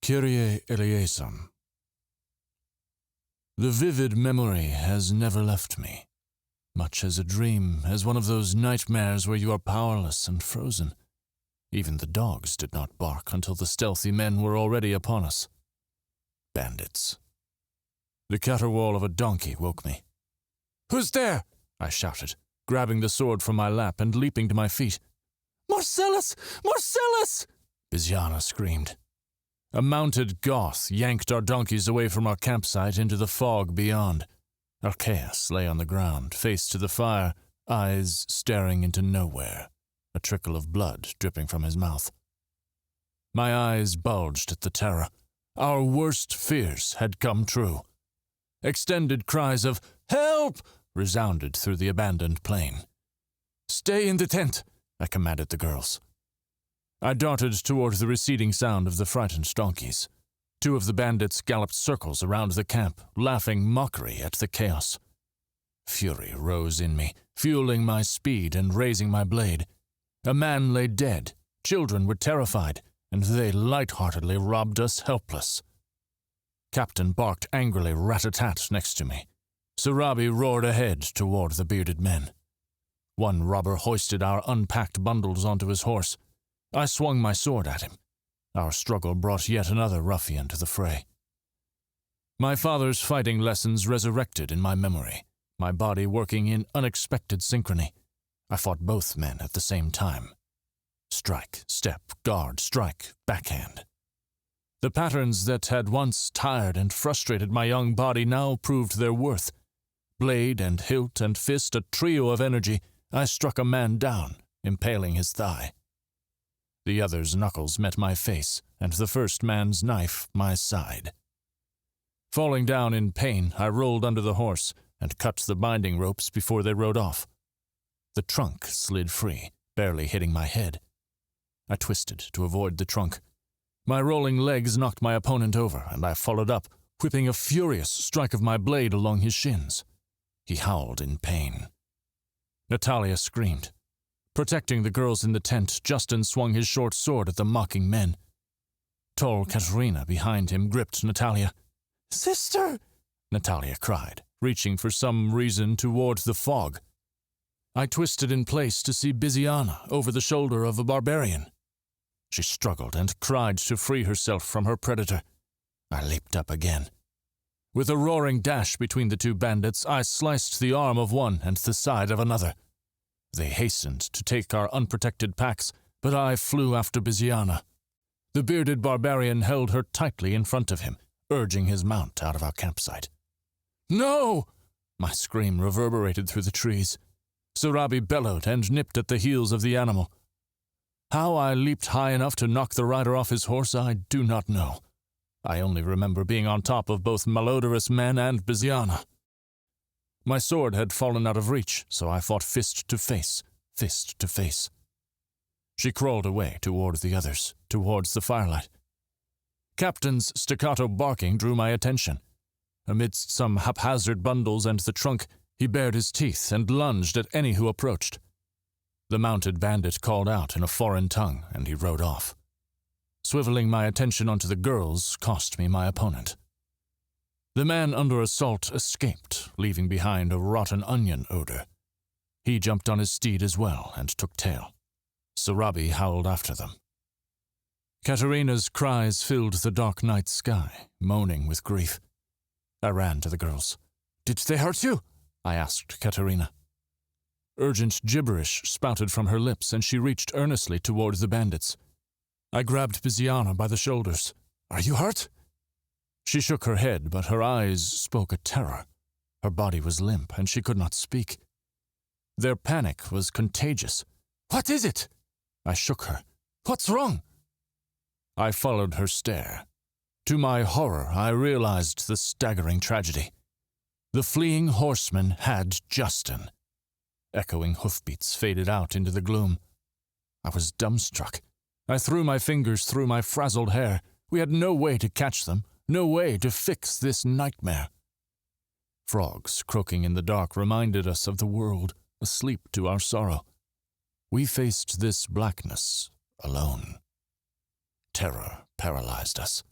Kyrie eleison. The vivid memory has never left me, much as a dream, as one of those nightmares where you are powerless and frozen. Even the dogs did not bark until the stealthy men were already upon us. Bandits. The caterwaul of a donkey woke me. "Who's there?" I shouted, grabbing the sword from my lap and leaping to my feet. "Marcellus! Marcellus!" Biziana screamed. A mounted Goth yanked our donkeys away from our campsite into the fog beyond. Archaeus lay on the ground, face to the fire, eyes staring into nowhere, a trickle of blood dripping from his mouth. My eyes bulged at the terror. Our worst fears had come true. Extended cries of "Help!" resounded through the abandoned plain. "Stay in the tent," I commanded the girls. I darted toward the receding sound of the frightened donkeys. Two of the bandits galloped circles around the camp, laughing mockery at the chaos. Fury rose in me, fueling my speed and raising my blade. A man lay dead, children were terrified, and they lightheartedly robbed us helpless. Captain barked angrily rat-a-tat next to me. Sarabi roared ahead toward the bearded men. One robber hoisted our unpacked bundles onto his horse. I swung my sword at him. Our struggle brought yet another ruffian to the fray. My father's fighting lessons resurrected in my memory, my body working in unexpected synchrony. I fought both men at the same time. Strike, step, guard, strike, backhand. The patterns that had once tired and frustrated my young body now proved their worth. Blade and hilt and fist, a trio of energy, I struck a man down, impaling his thigh. The other's knuckles met my face, and the first man's knife my side. Falling down in pain, I rolled under the horse and cut the binding ropes before they rode off. The trunk slid free, barely hitting my head. I twisted to avoid the trunk. My rolling legs knocked my opponent over, and I followed up, whipping a furious strike of my blade along his shins. He howled in pain. Natalia screamed. Protecting the girls in the tent, Justin swung his short sword at the mocking men. Tall Katerina behind him gripped Natalia. "Sister!" Natalia cried, reaching for some reason toward the fog. I twisted in place to see Biziana over the shoulder of a barbarian. She struggled and cried to free herself from her predator. I leaped up again. With a roaring dash between the two bandits, I sliced the arm of one and the side of another. They hastened to take our unprotected packs, but I flew after Biziana. The bearded barbarian held her tightly in front of him, urging his mount out of our campsite. "No!" My scream reverberated through the trees. Sarabi bellowed and nipped at the heels of the animal. How I leaped high enough to knock the rider off his horse, I do not know. I only remember being on top of both malodorous men and Biziana. My sword had fallen out of reach, so I fought fist to face, fist to face. She crawled away toward the others, towards the firelight. Captain's staccato barking drew my attention. Amidst some haphazard bundles and the trunk, he bared his teeth and lunged at any who approached. The mounted bandit called out in a foreign tongue, and he rode off. Swiveling my attention onto the girls cost me my opponent. The man under assault escaped, leaving behind a rotten onion odor. He jumped on his steed as well and took tail. Sarabi howled after them. Katerina's cries filled the dark night sky, moaning with grief. I ran to the girls. "Did they hurt you?" I asked Katerina. Urgent gibberish spouted from her lips, and she reached earnestly toward the bandits. I grabbed Biziana by the shoulders. "Are you hurt?" She shook her head, but her eyes spoke a terror. Her body was limp, and she could not speak. Their panic was contagious. "What is it?" I shook her. "What's wrong?" I followed her stare. To my horror, I realized the staggering tragedy. The fleeing horseman had Justin. Echoing hoofbeats faded out into the gloom. I was dumbstruck. I threw my fingers through my frazzled hair. We had no way to catch them, no way to fix this nightmare. Frogs croaking in the dark reminded us of the world, asleep to our sorrow. We faced this blackness alone. Terror paralyzed us.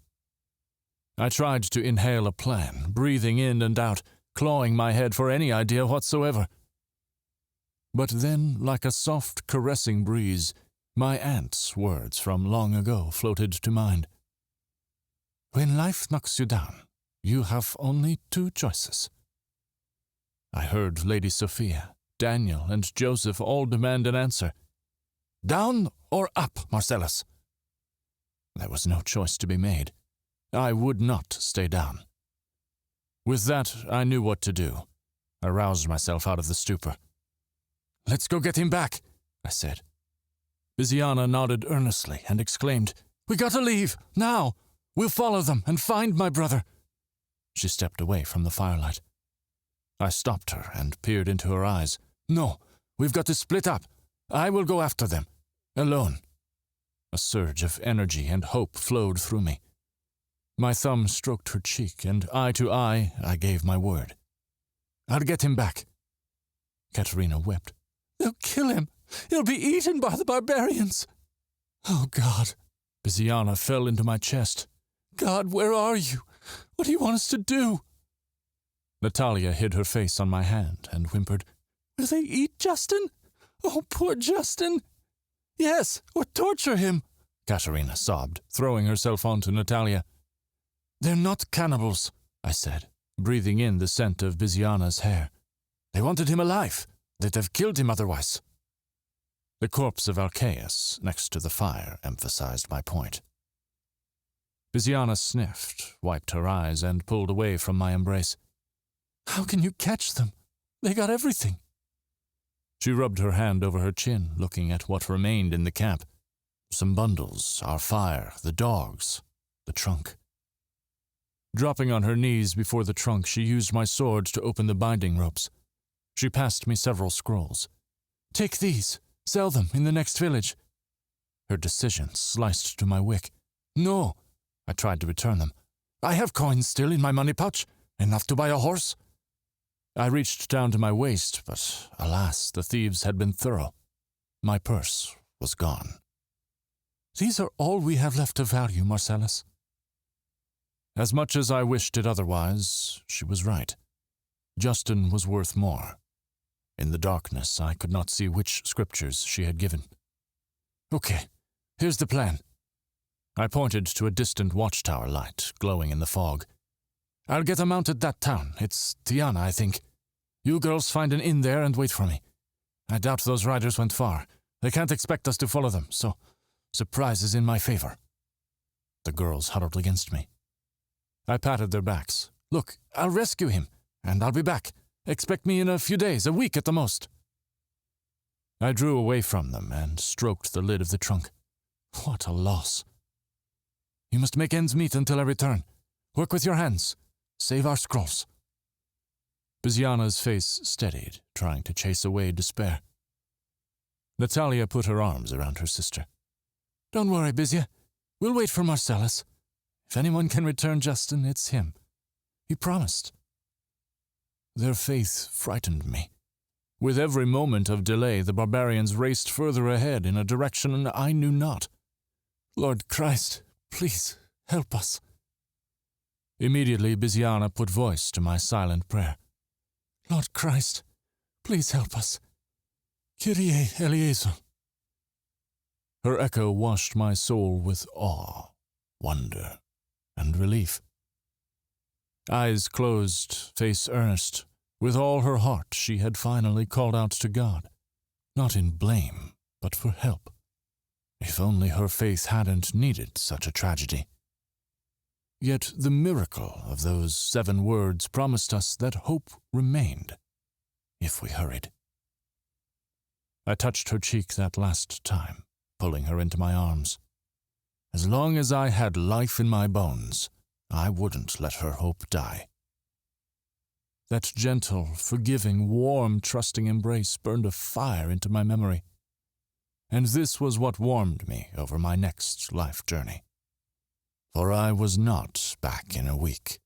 I tried to inhale a plan, breathing in and out, clawing my head for any idea whatsoever. But then, like a soft, caressing breeze, my aunt's words from long ago floated to mind. When life knocks you down, you have only two choices. I heard Lady Sophia, Daniel, and Joseph all demand an answer. Down or up, Marcellus? There was no choice to be made. I would not stay down. With that, I knew what to do. I roused myself out of the stupor. Let's go get him back, I said. Biziana nodded earnestly and exclaimed, We gotta leave, now! We'll follow them and find my brother. She stepped away from the firelight. I stopped her and peered into her eyes. No, we've got to split up. I will go after them. Alone. A surge of energy and hope flowed through me. My thumb stroked her cheek, and eye to eye, I gave my word. I'll get him back. Katerina wept. They'll kill him. He'll be eaten by the barbarians. Oh, God. Biziana fell into my chest. God, where are you? What do you want us to do? Natalia hid her face on my hand and whimpered, Will they eat Justin? Oh, poor Justin. Yes, or torture him, Katerina sobbed, throwing herself onto Natalia. They're not cannibals, I said, breathing in the scent of Biziana's hair. They wanted him alive. They'd have killed him otherwise. The corpse of Alcaeus next to the fire emphasized my point. Biziana sniffed, wiped her eyes, and pulled away from my embrace. How can you catch them? They got everything. She rubbed her hand over her chin, looking at what remained in the camp. Some bundles, our fire, the dogs, the trunk. Dropping on her knees before the trunk, she used my sword to open the binding ropes. She passed me several scrolls. Take these. Sell them in the next village. Her decision sliced to my wick. No, I tried to return them. I have coins still in my money pouch, enough to buy a horse. I reached down to my waist, but alas, the thieves had been thorough. My purse was gone. These are all we have left of value, Marcellus. As much as I wished it otherwise, she was right. Justin was worth more. In the darkness, I could not see which scriptures she had given. Okay, here's the plan. I pointed to a distant watchtower light glowing in the fog. I'll get a mount at that town. It's Tiana, I think. You girls find an inn there and wait for me. I doubt those riders went far. They can't expect us to follow them, so surprise is in my favor. The girls huddled against me. I patted their backs. Look, I'll rescue him, and I'll be back. Expect me in a few days, a week at the most. I drew away from them and stroked the lid of the trunk. What a loss. You must make ends meet until I return. Work with your hands. Save our scrolls. Biziana's face steadied, trying to chase away despair. Natalia put her arms around her sister. Don't worry, Bizia. We'll wait for Marcellus. If anyone can return Justin, it's him. He promised. Their faith frightened me. With every moment of delay, the barbarians raced further ahead in a direction I knew not. Lord Christ, please help us. Immediately, Biziana put voice to my silent prayer. Lord Christ, please help us. Kyrie eleison. Her echo washed my soul with awe, wonder, and relief. Eyes closed, face earnest, with all her heart she had finally called out to God, not in blame, but for help. If only her faith hadn't needed such a tragedy. Yet the miracle of those 7 words promised us that hope remained, if we hurried. I touched her cheek that last time, pulling her into my arms. As long as I had life in my bones, I wouldn't let her hope die. That gentle, forgiving, warm, trusting embrace burned a fire into my memory. And this was what warmed me over my next life journey. For I was not back in a week.